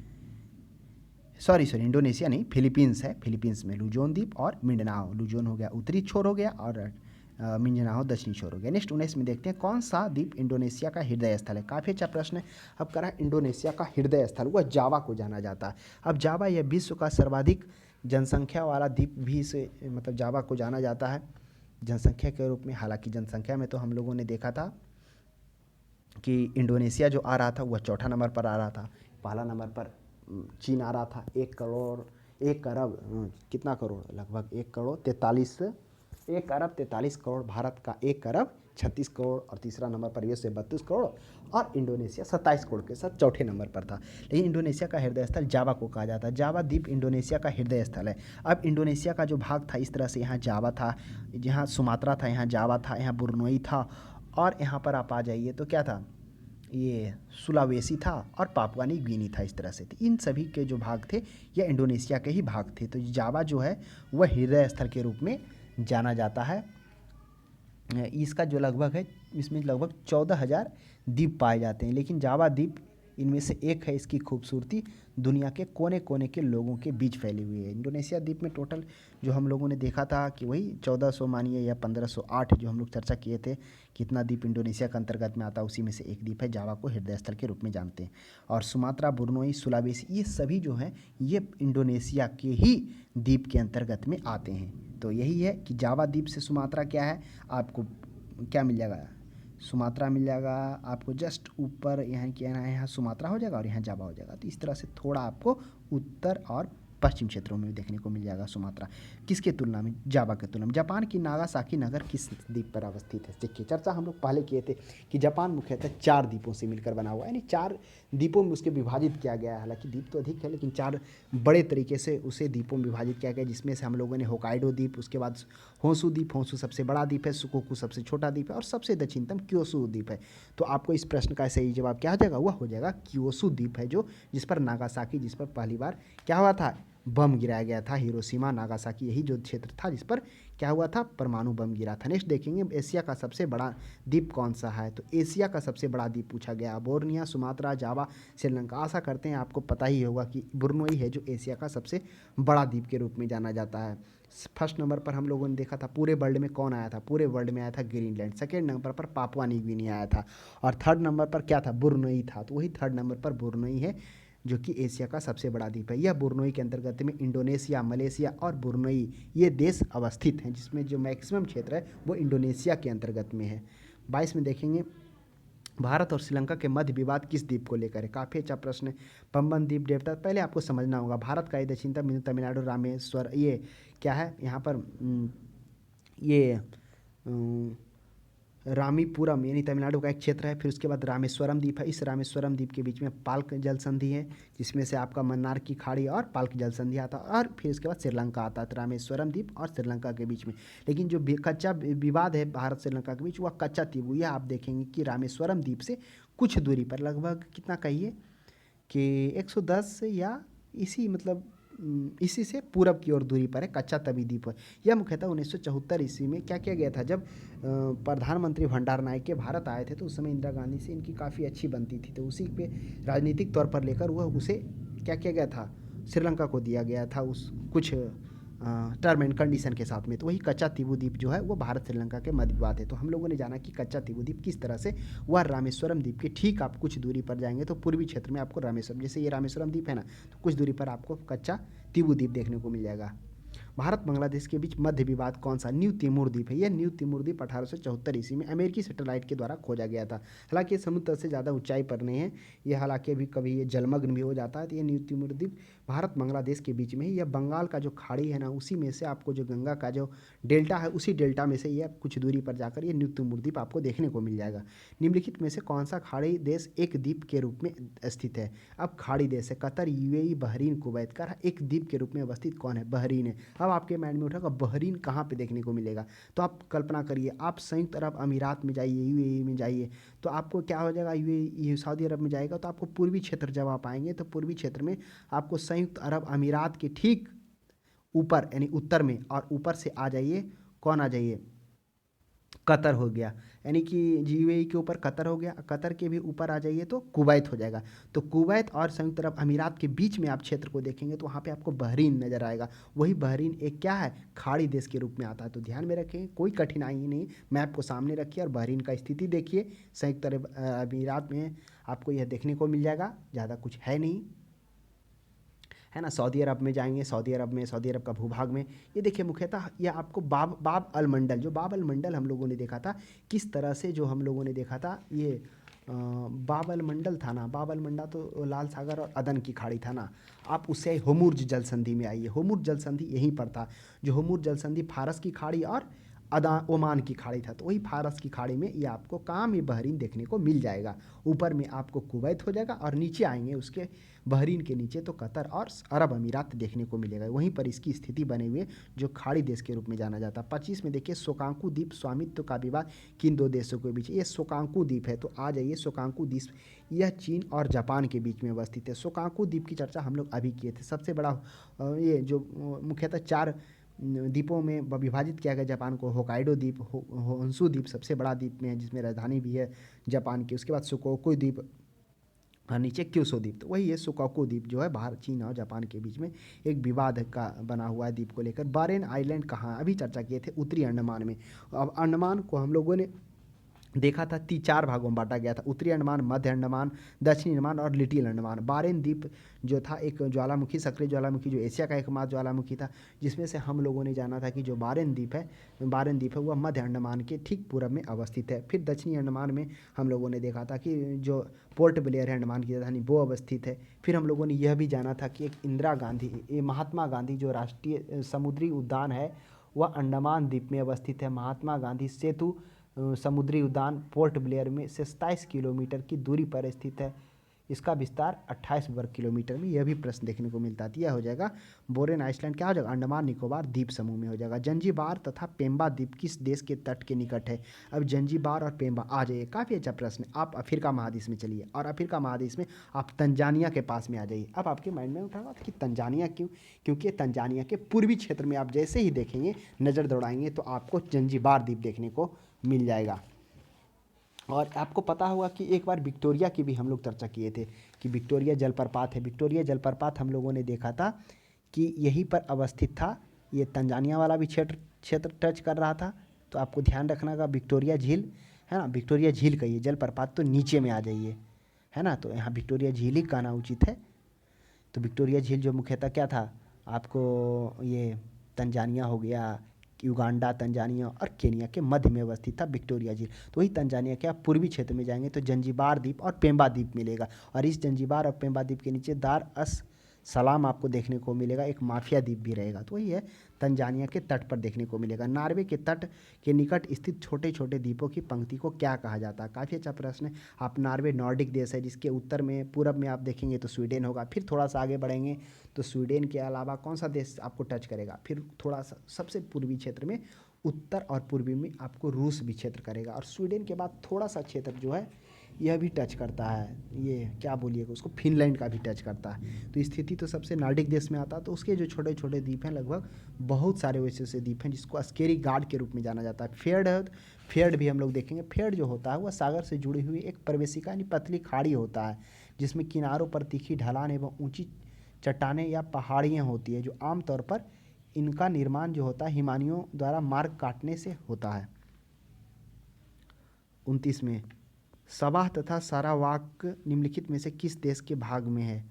सॉरी इंडोनेशिया नहीं, फिलीपींस है, फिलीपींस में लुजोन द्वीप और मिंडनाओ। लुजोन हो गया उत्तरी छोर हो गया और मिंडनाओ दक्षिणी छोर हो गया। नेक्स्ट 19 में देखते हैं, कौन सा द्वीप इंडोनेशिया का हृदय स्थल है। काफ़ी अच्छा प्रश्न है। अब करा इंडोनेशिया का हृदय स्थल, वह जावा को जाना जाता है। अब जावा यह विश्व का सर्वाधिक जनसंख्या वाला द्वीप भी से मतलब जावा को जाना जाता है जनसंख्या के रूप में। हालांकि जनसंख्या में तो हम लोगों ने देखा था कि इंडोनेशिया जो आ रहा था वह 4ठा नंबर पर आ रहा था। पहला नंबर पर चीन आ रहा था, 1 अरब कितना करोड़, लगभग 1 अरब 43 करोड़, भारत का 1 अरब 36 करोड़, और तीसरा नंबर पर यूएस से 32 करोड़, और इंडोनेशिया 27 करोड़ के साथ चौथे नंबर पर था। लेकिन इंडोनेशिया का हृदय स्थल जावा को कहा जाता है। जावा द्वीप इंडोनेशिया का हृदय स्थल है। अब इंडोनेशिया का जो भाग था इस तरह से, यहाँ जावा था, यहाँ सुमात्रा था, यहाँ जावा था, यहाँ बुरनोई था, और यहाँ पर आप आ जाइए तो क्या था, ये सुलावेसी था और पापुआ न्यू गिनी था। इस तरह से थे। इन सभी के जो भाग थे ये इंडोनेशिया के ही भाग थे। तो जावा जो है वह हृदय स्थल के रूप में जाना जाता है। इसका जो लगभग है, इसमें लगभग 14,000 द्वीप पाए जाते हैं, लेकिन जावा द्वीप इनमें से एक है। इसकी खूबसूरती दुनिया के कोने कोने के लोगों के बीच फैली हुई है। इंडोनेशिया द्वीप में टोटल जो हम लोगों ने देखा था कि वही 1400 मानिए या 1508 जो हम लोग चर्चा किए थे, कितना द्वीप इंडोनेशिया के अंतर्गत में आता है, उसी में से एक द्वीप है। जावा को हृदय स्थल के रूप में जानते हैं। और सुमात्रा, बुरनोई, सुलावेसी, ये सभी जो हैं ये इंडोनेशिया के ही द्वीप के अंतर्गत में आते हैं। तो यही है कि जावा द्वीप से सुमात्रा क्या है, आपको क्या मिल जाएगा, सुमात्रा मिल जाएगा आपको जस्ट ऊपर, यहाँ क्या है, यहाँ सुमात्रा हो जाएगा और यहाँ जावा हो जाएगा। तो इस तरह से थोड़ा आपको उत्तर और पश्चिम क्षेत्रों में भी देखने को मिल जाएगा सुमात्रा। किसके तुलना में, जावा के तुलना में। जापान की नागासाकी नगर किस द्वीप पर अवस्थित है। देखिए चर्चा हम लोग पहले किए थे कि जापान मुख्यतः 4 द्वीपों से मिलकर बना हुआ है, यानी 4 द्वीपों में उसके विभाजित किया गया है। हालांकि द्वीप तो अधिक है, लेकिन 4 बड़े तरीके से उसे द्वीपों में विभाजित किया गया, जिसमें से हम लोगों ने होकाइडो द्वीप, उसके बाद होंशु द्वीप, होंशु सबसे बड़ा द्वीप है, सुकोकू सबसे छोटा द्वीप है, और सबसे दक्षिणतम क्योसू द्वीप है। तो आपको इस प्रश्न का सही जवाब क्या हो जाएगा, वह हो जाएगा क्योसू द्वीप है, जो जिस पर नागासाकी, जिस पर पहली बार क्या हुआ था, बम गिराया गया था, हिरोशिमा नागासाकी, यही जो क्षेत्र था जिस पर क्या हुआ था, परमाणु बम गिरा था। नेक्स्ट देखेंगे एशिया का सबसे बड़ा द्वीप कौन सा है, तो एशिया का सबसे बड़ा द्वीप पूछा गया, बोर्निया, सुमात्रा, जावा, श्रीलंका। आशा करते हैं आपको पता ही होगा कि बुर्नोई है जो एशिया का सबसे बड़ा द्वीप के रूप में जाना जाता है। फर्स्ट नंबर पर हम लोगों ने देखा था पूरे वर्ल्ड में कौन आया था, पूरे वर्ल्ड में आया था ग्रीनलैंड। सेकेंड नंबर पर पापुआ न्यू गिनी आया था, और थर्ड नंबर पर क्या था, बुर्नोई था। तो वही थर्ड नंबर पर बुर्नोई है जो कि एशिया का सबसे बड़ा द्वीप है। यह बुर्नोई के अंतर्गत में इंडोनेशिया, मलेशिया और बुर्नोई ये देश अवस्थित हैं, जिसमें जो मैक्सिमम क्षेत्र है वो इंडोनेशिया के अंतर्गत में है। 22 में देखेंगे भारत और श्रीलंका के मध्य विवाद किस द्वीप को लेकर है, काफ़ी अच्छा प्रश्न है। पंबन द्वीप, डेल्टा, पहले आपको समझना होगा भारत का ये दक्षिणतम बिंदु तमिलनाडु, रामेश्वर, ये क्या है यहाँ पर ये रामीपुरम यानी तमिलनाडु का एक क्षेत्र है। फिर उसके बाद रामेश्वरम द्वीप है, इस रामेश्वरम द्वीप के बीच में पाल्क जल संधि है, जिसमें से आपका मन्नार की खाड़ी और पाल्क जल संधि आता है, और फिर उसके बाद श्रीलंका आता है। तो रामेश्वरम द्वीप और श्रीलंका के बीच में, लेकिन जो कच्चा विवाद है भारत श्रीलंका के बीच, वह कच्चा द्वीप, यह आप देखेंगे कि रामेश्वरम द्वीप से कुछ दूरी पर, लगभग कितना कहिए कि 110 या इसी मतलब इसी से पूरब की ओर दूरी पर है कच्चा तवी द्वीप है। यह मुख्यतः 1974 ईस्वी में क्या किया गया था, जब प्रधानमंत्री भंडार नायक के भारत आए थे, तो उस समय इंदिरा गांधी से इनकी काफ़ी अच्छी बनती थी, तो उसी पे राजनीतिक तौर पर लेकर वह उसे क्या किया गया था, श्रीलंका को दिया गया था उस कुछ टर्म एंड कंडीशन के साथ में। तो वही कच्चा तीवू द्वीप जो है वो भारत श्रीलंका के मध्य विवाद है। तो हम लोगों ने जाना कि कच्चा तीवू द्वीप किस तरह से, वह रामेश्वरम द्वीप के ठीक आप कुछ दूरी पर जाएंगे तो पूर्वी क्षेत्र में आपको रामेश्वरम, जैसे ये रामेश्वरम द्वीप है ना, तो कुछ दूरी पर आपको कच्चा तीवू द्वीप देखने को मिल जाएगा। भारत बांग्लादेश के बीच मध्य विवाद कौन सा, न्यू तिमोर द्वीप है। यह न्यू तिमोर द्वीप 1874 ईस्वी में अमेरिकी सैटेलाइट के द्वारा खोजा गया था। हालांकि ये समुद्र तल से ज़्यादा ऊंचाई पर नहीं है, यह हालांकि अभी कभी ये जलमग्न भी हो जाता है। तो ये न्यू तिमोर द्वीप भारत बांग्लादेश के बीच में ही, यह बंगाल का जो खाड़ी है ना, उसी में से आपको जो गंगा का जो डेल्टा है, उसी डेल्टा में से यह कुछ दूरी पर जाकर ये न्यू तिमोर द्वीप आपको देखने को मिल जाएगा। निम्नलिखित में से कौन सा खाड़ी देश एक द्वीप के रूप में स्थित है। अब खाड़ी देश है कतर, यूएई, बहरीन, कुवैत का एक द्वीप के रूप में अवस्थित कौन है, बहरीन है। अब आपके माइंड में उठेगा बहरीन कहाँ पे देखने को मिलेगा, तो आप कल्पना करिए, आप संयुक्त अरब अमीरात में जाइए, यूएई में जाइए, तो आपको क्या हो जाएगा, यूएई सऊदी अरब में जाएगा तो आपको पूर्वी क्षेत्र जब आप आएंगे तो पूर्वी क्षेत्र में आपको संयुक्त अरब अमीरात के ठीक ऊपर यानी उत्तर में, और ऊपर से आ जाइए, कौन आ जाइए, कतर हो गया, यानी कि यूएई के ऊपर कतर हो गया, कतर के भी ऊपर आ जाइए तो कुवैत हो जाएगा। तो कुवैत और संयुक्त अरब अमीरात के बीच में आप क्षेत्र को देखेंगे तो वहाँ पे आपको बहरीन नज़र आएगा। वही बहरीन एक क्या है, खाड़ी देश के रूप में आता है। तो ध्यान में रखें, कोई कठिनाई नहीं, मैप को सामने रखिए और बहरीन का स्थिति देखिए, संयुक्त अरब अमीरात में आपको यह देखने को मिल जाएगा, ज़्यादा कुछ है नहीं, है ना। सऊदी अरब में जाएंगे, सऊदी अरब में, सऊदी अरब का भूभाग में ये देखिए मुख्यतः यह आपको बाब अल मंडल, जो बाब अल मंडल हम लोगों ने देखा था, किस तरह से जो हम लोगों ने देखा था, ये बाब अल मंडल था ना, बाब अल मंडा तो लाल सागर और अदन की खाड़ी था ना। आप उससे होमुर्ज जल संधि में आइए, होमुर्ज जल संधि यहीं पर था, जो होमुर्ज जल संधि फारस की खाड़ी और ओमान की खाड़ी था। तो वही फारस की खाड़ी में ये आपको काम में बहरीन देखने को मिल जाएगा। ऊपर में आपको कुवैत हो जाएगा और नीचे आएंगे उसके बहरीन के नीचे तो कतर और अरब अमीरात देखने को मिलेगा। वहीं पर इसकी स्थिति बने हुए जो खाड़ी देश के रूप में जाना जाता है। 25 में देखिए शोकांकु द्वीप स्वामित्व का विवाद किन दो देशों के बीच, ये शोकांकु द्वीप है। तो आ जाइए, शोकांकु द्वीप यह चीन और जापान के बीच में अवस्थित है। शोकांकु द्वीप की चर्चा हम लोग अभी किए थे। सबसे बड़ा ये जो मुख्यतः 4 द्वीपों में विभाजित किया गया जापान को, होकाइडो द्वीप, होन्शु द्वीप सबसे बड़ा द्वीप में है जिसमें राजधानी भी है जापान की। उसके बाद सुकोकु द्वीप और नीचे क्यूशो द्वीप। तो वही है सुकोकु द्वीप जो है भारत, चीन और जापान के बीच में एक विवाद का बना हुआ है द्वीप को लेकर। बारेन आइलैंड कहाँ, अभी चर्चा किए थे उत्तरी अंडमान में। अब अंडमान को हम लोगों ने देखा था 4 भागों में बांटा गया था, उत्तरी अंडमान, मध्य अंडमान, दक्षिणी अंडमान और लिटिल अंडमान। बारेन द्वीप जो था एक ज्वालामुखी, सक्रिय ज्वालामुखी, जो एशिया का एकमात्र ज्वालामुखी था, जिसमें से हम लोगों ने जाना था कि जो बारेन द्वीप है वह मध्य अंडमान के ठीक पूरब में अवस्थित है। फिर दक्षिणी अंडमान में हम लोगों ने देखा था कि जो पोर्ट ब्लेयर है अंडमान की राजधानी, वो अवस्थित है। फिर हम लोगों ने यह भी जाना था कि एक इंदिरा गांधी, ये महात्मा गांधी जो राष्ट्रीय समुद्री उद्यान है वह अंडमान द्वीप में अवस्थित है। महात्मा गांधी सेतु समुद्री उद्यान पोर्ट ब्लेयर में से 27 किलोमीटर की दूरी पर स्थित है। इसका विस्तार 28 वर्ग किलोमीटर में, यह भी प्रश्न देखने को मिलता है। तो यह हो जाएगा बोरेन आइसलैंड, क्या हो जाएगा, अंडमान निकोबार द्वीप समूह में हो जाएगा। जंजीबार तथा पेम्बा द्वीप किस देश के तट के निकट है? अब जंजीबार और पेम्बा आ जाइए, काफ़ी अच्छा प्रश्न है। आप अफ्रीका महादेश में चलिए और अफ्रीका महादेश में आप तंजानिया के पास में आ जाइए। अब आपके माइंड में उठागा कि तंजानिया क्यों? क्योंकि तंजानिया के पूर्वी क्षेत्र में आप जैसे ही देखेंगे, नज़र दौड़ाएंगे तो आपको जंजीबार द्वीप देखने को मिल जाएगा। और आपको पता होगा कि एक बार विक्टोरिया की भी हम लोग चर्चा किए थे कि विक्टोरिया जलप्रपात है। विक्टोरिया जलप्रपात हम लोगों ने देखा था कि यहीं पर अवस्थित था। ये तंजानिया वाला भी क्षेत्र टच कर रहा था। तो आपको ध्यान रखना का विक्टोरिया झील है ना, विक्टोरिया झील का ये जलप्रपात तो नीचे में आ जाइए, है ना। तो यहाँ विक्टोरिया झील ही कहना उचित है। तो विक्टोरिया झील जो मुख्यतः क्या था आपको, ये तंजानिया हो गया, युगांडा, तंजानिया और केनिया के मध्य में अवस्थित था विक्टोरिया झील। तो वही तंजानिया के आप पूर्वी क्षेत्र में जाएंगे तो जंजीबार द्वीप और पेम्बा द्वीप मिलेगा। और इस जंजीबार और पेम्बा द्वीप के नीचे दार अस सलाम आपको देखने को मिलेगा, एक माफिया द्वीप भी रहेगा। तो वही है, तंजानिया के तट पर देखने को मिलेगा। नार्वे के तट के निकट स्थित छोटे छोटे द्वीपों की पंक्ति को क्या कहा जाता है? काफ़ी अच्छा प्रश्न है। आप नार्वे नॉर्डिक देश है, जिसके उत्तर में पूरब में आप देखेंगे तो स्वीडन होगा। फिर थोड़ा सा आगे बढ़ेंगे तो स्वीडन के अलावा कौन सा देश आपको टच करेगा? फिर थोड़ा सा सबसे पूर्वी क्षेत्र में उत्तर और पूर्वी में आपको रूस भी क्षेत्र करेगा। और स्वीडन के बाद थोड़ा सा क्षेत्र जो है यह भी टच करता है, ये क्या बोलिएगा उसको, फिनलैंड का भी टच करता है। तो स्थिति तो सबसे नॉर्डिक देश में आता है। तो उसके जो छोटे छोटे द्वीप हैं, लगभग बहुत सारे वैसे से द्वीप हैं जिसको अस्केरी गार्ड के रूप में जाना जाता है। फेयर्ड भी हम लोग देखेंगे। फेयर्ड जो होता है वह सागर से जुड़ी हुई एक प्रवेशिका यानी पतली खाड़ी होता है, जिसमें किनारों पर तीखी ढलान एवं ऊंची चट्टानें या पहाड़ियाँ होती है, जो आमतौर पर इनका निर्माण जो होता है हिमानियों द्वारा मार्ग काटने से होता है। 29 में सवाह तथा सारावाक निम्नलिखित में से किस देश के भाग में है?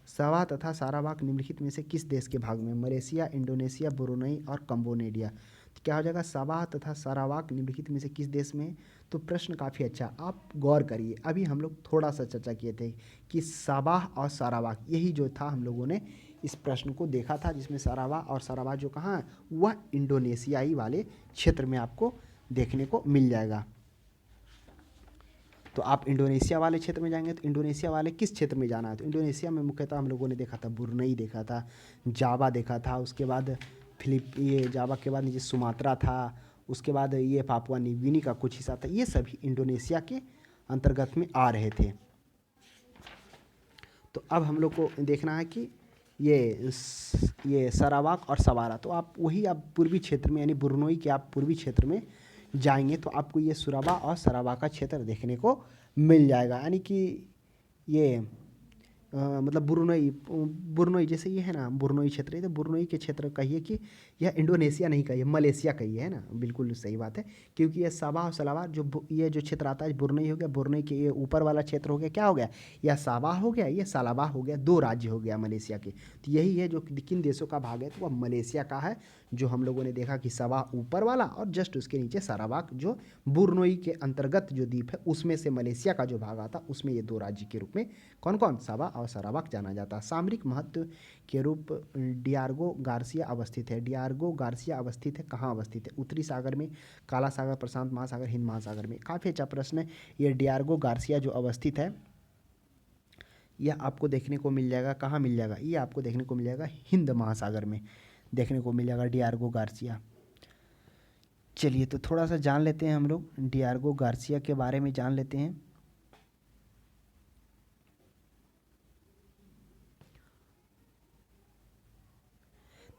सवाह तथा सारावाक निम्नलिखित में से किस देश के भाग में? मलेशिया, इंडोनेशिया, ब्रुनई और कंबोडिया। तो क्या हो जाएगा, सवाह तथा सारावाक निम्नलिखित में से किस देश में? तो प्रश्न काफ़ी अच्छा, आप गौर करिए। अभी हम लोग थोड़ा सा चर्चा किए थे कि सवाह और सारावाक, यही जो था हम लोगों ने इस प्रश्न को देखा था, जिसमें सारावाक और सारावाक जो कहाँ है वह इंडोनेशियाई वाले क्षेत्र में आपको देखने को मिल जाएगा। तो आप इंडोनेशिया वाले क्षेत्र में जाएंगे तो इंडोनेशिया वाले किस क्षेत्र में जाना है? तो इंडोनेशिया में मुख्यतः हम लोगों ने देखा था ब्रुनई देखा था, जावा देखा था, उसके बाद ये जावा के बाद नीचे सुमात्रा था, उसके बाद ये पापुआ न्यू गिनी का कुछ हिस्सा था। ये सभी इंडोनेशिया के अंतर्गत में आ रहे थे। तो अब हम लोग को देखना है कि ये सारावाक और सवारा, तो आप वही आप पूर्वी क्षेत्र में यानी ब्रुनई के आप पूर्वी क्षेत्र में जाएंगे तो आपको ये सुराबा और सराबा का क्षेत्र देखने को मिल जाएगा। यानी कि ये मतलब बुरनोई जैसे ये है ना, बुरनोई क्षेत्र है, तो बुरनोई के क्षेत्र कहिए कि यह इंडोनेशिया नहीं कहिए, मलेशिया कहिए, है ना, बिल्कुल सही बात है। क्योंकि ये साबा और सलावा ये जो क्षेत्र आता है बुरनई हो गया, बुरनई के ये ऊपर वाला क्षेत्र हो गया, क्या हो गया, यह साबा हो गया, ये सालाबा हो गया, दो राज्य हो गया मलेशिया के। तो यही है जो किन देशों का भाग है, तो वह मलेशिया का है, जो हम लोगों ने देखा कि साबा ऊपर वाला और जस्ट उसके नीचे सारावाक जो बुरनोई के अंतर्गत जो द्वीप है उसमें से मलेशिया का जो भाग आता, उसमें ये दो राज्य के रूप में कौन कौन, साबा और सारावाक जाना जाता है। सामरिक महत्व के रूप डियार्गो गार्सिया अवस्थित है। डियार्गो गार्सिया अवस्थित है, कहाँ अवस्थित है? उत्तरी सागर में, काला सागर, प्रशांत महासागर, हिंद महासागर में। काफ़ी अच्छा प्रश्न है। ये डियार्गो गार्सिया जो अवस्थित है यह आपको देखने को मिल जाएगा, कहाँ मिल जाएगा, ये आपको देखने को मिल जाएगा हिंद महासागर में देखने को मिल जाएगा डियार्गो गार्सिया। चलिए तो थोड़ा सा जान लेते हैं हम लोग डियार्गो गार्सिया के बारे में, जान लेते हैं।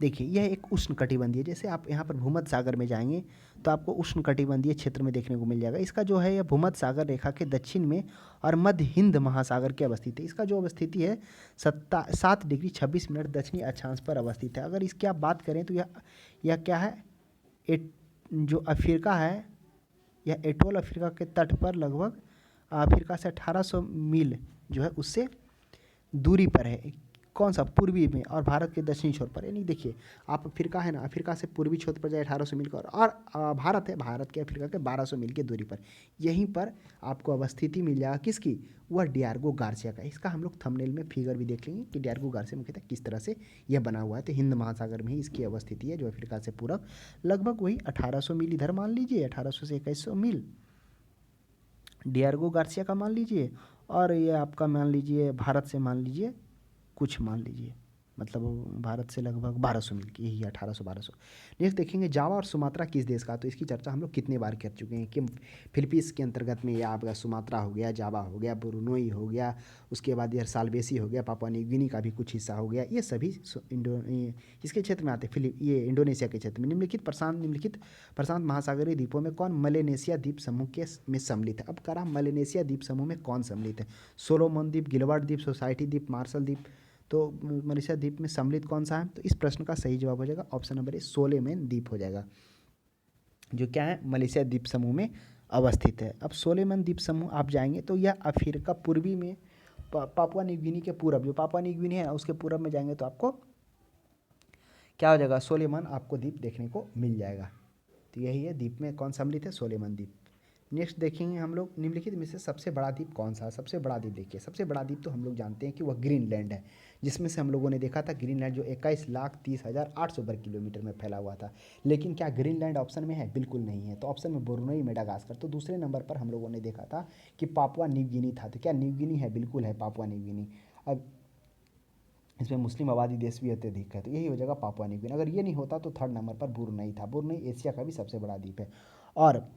देखिए यह एक उष्णकटिबंधीय, जैसे आप यहाँ पर भूमध्य सागर में जाएंगे तो आपको उष्णकटिबंधीय क्षेत्र में देखने को मिल जाएगा। इसका जो है यह भूमध्य सागर रेखा के दक्षिण में और मध्य हिंद महासागर के अवस्थित है। इसका जो अवस्थिति है 7 डिग्री 26 मिनट दक्षिणी अक्षांश पर अवस्थित है। अगर इसकी आप बात करें तो यह क्या है, जो अफ्रीका है, यह एटोल अफ्रीका के तट पर लगभग अफ्रीका से 1800 मील जो है उससे दूरी पर है। कौन सा, पूर्वी में, और भारत के दक्षिणी छोर पर। यानी देखिए आप अफ्रीका है ना, अफ्रीका से पूर्वी छोर पर जाए 1800 मील का, और भारत है, भारत के अफ्रीका के 1200 मील की दूरी पर, यहीं पर आपको अवस्थिति मिल जाएगा किसकी, वह डियार्गो गार्सिया का। इसका हम लोग थंबनेल में फिगर भी देख लेंगे कि डियार्गो गार्सिया मुख्यतः किस तरह से यह बना हुआ है। तो हिंद महासागर में ही इसकी अवस्थिति है, जो अफ्रीका से पूरब लगभग वही 1800 मील इधर मान लीजिए, 1800 से 2100 मील डियार्गो गार्सिया का मान लीजिए, और ये आपका मान लीजिए भारत से मान लीजिए कुछ मान लीजिए, मतलब भारत से लगभग 1200 मील की, यही 1800-1200। नेक्स्ट देखेंगे जावा और सुमात्रा किस देश का, तो इसकी चर्चा हम लोग कितने बार कर चुके हैं कि फिलीपींस के अंतर्गत में ये आपका सुमात्रा हो गया, जावा हो गया, ब्रुनोई हो गया, उसके बाद ये साल्वेसी हो गया, पापुआ न्यू गिनी का भी कुछ हिस्सा हो गया, ये सभी इसके क्षेत्र में आते हैं। ये इंडोनेशिया के क्षेत्र में। निम्नलिखित प्रशांत महासागरीय द्वीपों में कौन मलेनेशिया द्वीप समूह के में सम्मिलित है। अब कह रहा मलेनेशिया द्वीप समूह में कौन सम्मिलित है, सोलोमन द्वीप, गिलबर्ट द्वीप, सोसाइटी द्वीप, मार्शल द्वीप। तो मलेशिया द्वीप में सम्मिलित कौन सा है, तो इस प्रश्न का सही जवाब हो जाएगा ऑप्शन नंबर ए, सोलोमन द्वीप हो जाएगा, जो क्या है मलेशिया द्वीप समूह में अवस्थित है। अब सोलोमन द्वीप समूह आप जाएंगे तो यह अफ्रीका पूर्वी में पापुआ न्यू गिनी के पूरब, जो पापुआ न्यू गिनी है उसके पूरब में जाएंगे तो आपको क्या हो जाएगा, सोलोमन आपको द्वीप देखने को मिल जाएगा। तो यही है द्वीप में कौन सम्मिलित है, सोलोमन द्वीप। नेक्स्ट देखेंगे हम लोग निम्नलिखित में से सबसे बड़ा द्वीप कौन सा है। सबसे बड़ा द्वीप देखिए, सबसे बड़ा द्वीप तो हम लोग जानते हैं कि वह ग्रीनलैंड है, जिसमें से हम लोगों ने देखा था ग्रीनलैंड जो 21,30,800 वर्ग किलोमीटर में फैला हुआ था। लेकिन क्या ग्रीनलैंड ऑप्शन में है, बिल्कुल नहीं है। तो ऑप्शन में ब्रुनई, मेडागास्कर। तो दूसरे नंबर पर हम लोगों ने देखा था कि पापुआ न्यू गिनी था। तो क्या न्यू गिनी है, बिल्कुल है पापुआ न्यू गिनी। अब इसमें मुस्लिम आबादी देश भी अत्यधिक है, तो यही हो जाएगा पापुआ न्यू गिनी। अगर ये नहीं होता तो थर्ड नंबर पर ब्रुनई था। ब्रुनई एशिया का भी सबसे बड़ा द्वीप है। और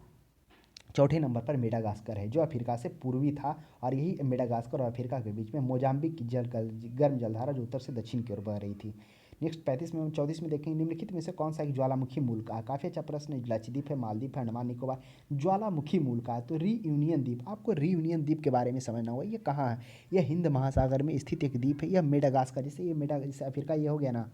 चौथे नंबर पर मेडागास्कर है, जो अफ्रीका से पूर्वी था, और यही मेडागास्कर और अफ्रीका के बीच में मोजाम्बिक की गर्म जलधारा जो उत्तर से दक्षिण की ओर बह रही थी। नेक्स्ट 35 में 34 में देखेंगे निम्नलिखित में से कौन सा एक ज्वालामुखी मूल का है। काफ़ी अच्छा प्रश्न है। लक्षद्वीप है, मालदीव है, अंडमान निकोबार। ज्वालामुखी मूल का है तो रीयूनियन द्वीप, आपको रीयूनियन द्वीप के बारे में समझना होगा। ये कहाँ है, यह हिंद महासागर में स्थित एक द्वीप है। यह मेडागास्कर, जैसे ये जैसे अफ्रीका ये हो गया ना,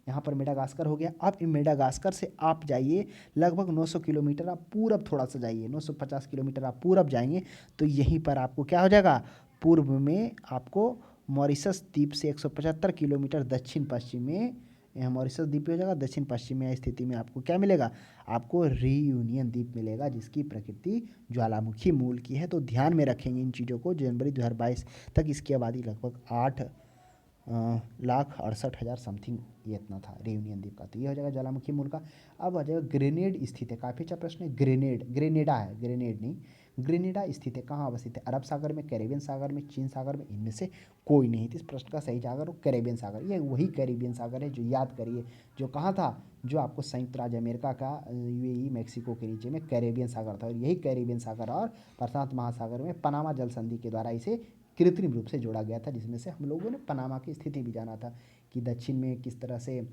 यहाँ पर मेडागास्कर हो गया। अब मेडागास्कर से आप जाइए लगभग 900 किलोमीटर, आप पूरब थोड़ा सा जाइए, 950 किलोमीटर आप पूरब जाएंगे तो यहीं पर आपको क्या हो जाएगा, पूर्व में आपको मॉरिशस द्वीप से 175 किलोमीटर दक्षिण पश्चिम में यह मॉरिशस द्वीप हो जाएगा। दक्षिण पश्चिम स्थिति में आपको क्या मिलेगा, आपको रीयूनियन द्वीप मिलेगा, जिसकी प्रकृति ज्वालामुखी मूल की है। तो ध्यान में रखेंगे इन चीज़ों को। जनवरी 2022 तक इसकी आबादी लगभग 8,68,000 समथिंग ये इतना था रीयूनियन द्वीप का। तो ये हो जाएगा ज्वालामुखी मूल का। अब आ जाएगा ग्रेनेड स्थित है, काफ़ी अच्छा प्रश्न है। ग्रेनेडा है, ग्रेनेड नहीं, ग्रेनेडा स्थित है, कहाँ अवस्थित है, अरब सागर में, कैरेबियन सागर में, चीन सागर में, इनमें से कोई नहीं। तो इस प्रश्न का सही जवाब कैरेबियन सागर, ये वही कैरेबियन सागर है जो याद करिए जो कहाँ था, जो आपको संयुक्त राज्य अमेरिका का यूएई मैक्सिको के नीचे में कैरेबियन सागर था। और यही कैरेबियन सागर और प्रशांत महासागर में पनामा जल संधि के द्वारा इसे कृत्रिम रूप से जोड़ा गया था, जिसमें से हम लोगों ने पनामा की स्थिति भी जाना था कि दक्षिण में किस तरह से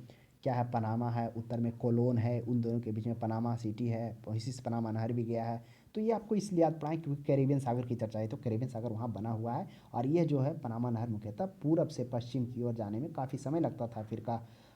क्या है, पनामा है, उत्तर में कोलोन है, उन दोनों के बीच में पनामा सिटी है, इसी से पनामा नहर भी गया है। तो ये आपको इसलिए याद पड़ा क्योंकि कैरेबियन सागर की चर्चा है, तो कैरेबियन सागर वहाँ बना हुआ है। और ये जो है पनामा नहर मुख्यतः पूरब से पश्चिम की ओर जाने में काफ़ी समय लगता था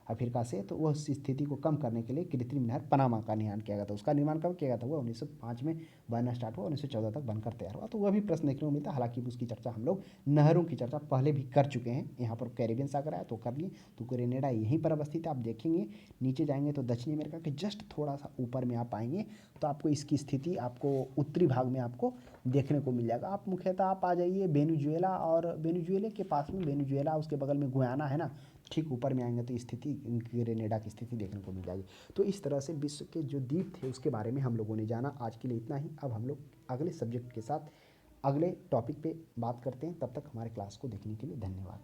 अफ्रीका से, तो वह स्थिति को कम करने के लिए कृत्रिम नहर पनामा का निर्माण किया गया था। उसका निर्माण कब किया गया था, वह 1905 में बनना स्टार्ट हुआ, 1914 तक बनकर तैयार हुआ। तो वह भी प्रश्न देखने को मिलता है। हालांकि उसकी चर्चा हम लोग नहरों की चर्चा पहले भी कर चुके हैं। यहाँ पर कैरेबियन सागर आया तो कर लिए, तो ग्रेनेडा यहीं पर अवस्थित है। आप देखेंगे नीचे जाएंगे तो दक्षिण अमेरिका के जस्ट थोड़ा सा ऊपर में आप आएंगे तो आपको इसकी स्थिति आपको उत्तरी भाग में आपको देखने को मिल जाएगा। आप मुख्यतः आप आ जाइए वेनेजुएला, और वेनेजुएला के पास में वेनेजुएला, उसके बगल में गुयाना है ना, ठीक ऊपर में आएंगे तो स्थिति ग्रेनेडा की स्थिति देखने को मिल जाएगी। तो इस तरह से विश्व के जो द्वीप थे उसके बारे में हम लोगों ने जाना। आज के लिए इतना ही। अब हम लोग अगले सब्जेक्ट के साथ अगले टॉपिक पे बात करते हैं। तब तक हमारे क्लास को देखने के लिए धन्यवाद।